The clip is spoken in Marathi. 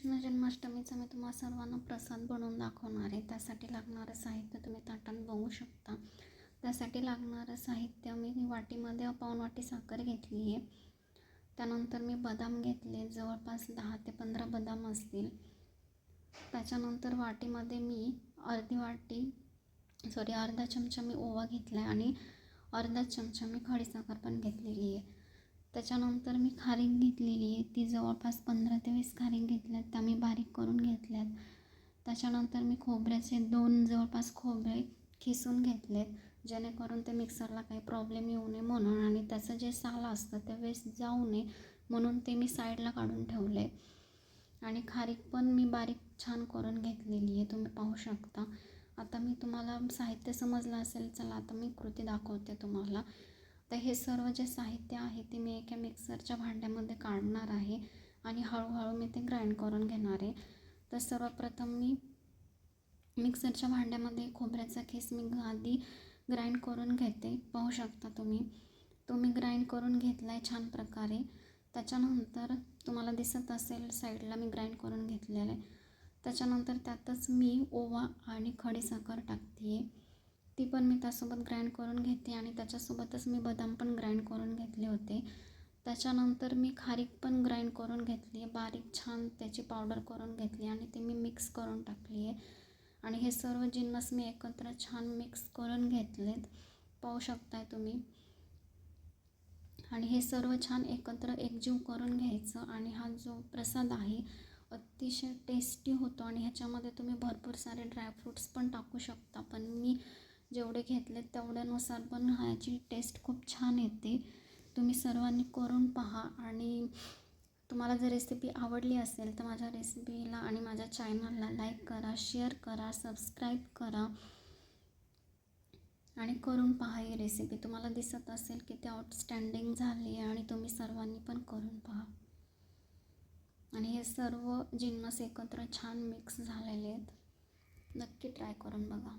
कृष्ण जन्माष्टमीचा मी तुम्हाला सर्वांना प्रसाद बनवून दाखवणार आहे. त्यासाठी लागणारं साहित्य तुम्ही ताटात बघू शकता. त्यासाठी लागणारं साहित्य मी वाटीमध्ये पाऊण वाटी साखर घेतली आहे. त्यानंतर मी बदाम घेतले, जवळपास 10 ते 15 बदाम असतील. त्याच्यानंतर वाटीमध्ये मी अर्धा चमचा मी ओवा घेतला आहे आणि अर्धा चमचा मी खडीसाखर पण घेतलेली आहे. त्याच्यानंतर मी खारीक घेतलेली आहे, ती जवळपास 15 ते 20 खारीक घेतल्यात, त्या मी बारीक करून घेतल्यात. त्याच्यानंतर मी खोबऱ्याचे 2 जवळपास खोबरे खिसून घेतलेत, जेणेकरून ते मिक्सरला काही प्रॉब्लेम येऊ नये म्हणून, आणि त्याचं जे साल असतं ते वेस्ट जाऊ नये म्हणून ते मी साईडला काढून ठेवले. आणि खारीक पण मी बारीक छान करून घेतलेली आहे, तुम्ही पाहू शकता. आता मी तुम्हाला साहित्य समजलं असेल. चला आता मी कृती दाखवते तुम्हाला. तर हे सर्व जे साहित्य आहे ते मी एका मिक्सरच्या भांड्यामध्ये काढणार आहे आणि हळूहळू मी ते ग्राइंड करून घेणार आहे. तर सर्वप्रथम मी मिक्सरच्या भांड्यामध्ये खोबऱ्याचा खीस मी आधी ग्राइंड करून घेते. पाहू शकता तो मी ग्राइंड करून घेतला आहे छान प्रकारे. त्याच्यानंतर तुम्हाला दिसत असेल साईडला मी ग्राइंड करून घेतलेलं आहे. त्याच्यानंतर त्यातच मी ओवा आणि खडीसाखर टाकते आहे, ती पण मी त्यासोबत ग्राइंड करून घेते. आणि त्याच्यासोबतच मी बदाम पण ग्राइंड करून घेतले होते. त्याच्यानंतर मी खारीक पण ग्राइंड करून घेतली आहे, बारीक छान त्याची पावडर करून घेतली आणि ते मी मिक्स करून टाकली आहे. आणि हे सर्व जिन्नस मी एकत्र छान मिक्स करून घेतलेत, पाहू शकताय तुम्ही. आणि हे सर्व छान एकत्र एकजीव करून घ्यायचं. आणि हा जो प्रसाद आहे अतिशय टेस्टी होतो आणि ह्याच्यामध्ये तुम्ही भरपूर सारे ड्रायफ्रूट्स पण टाकू शकता, पण मी जेवढे घेतले तेवढ्यानुसार पण ह्याची टेस्ट खूप छान येते. तुम्ही सर्वांनी करून पहा. आणि तुम्हाला जर रेसिपी आवडली असेल तर माझ्या रेसिपीला आणि माझ्या चॅनलला लाईक करा, शेअर करा, सबस्क्राईब करा आणि करून पहा. ही रेसिपी तुम्हाला दिसत असेल की ती आउटस्टँडिंग झाली आहे आणि तुम्ही सर्वांनी पण करून पहा. आणि हे सर्व जिन्नस एकत्र छान मिक्स झालेले आहेत, नक्की ट्राय करून बघा.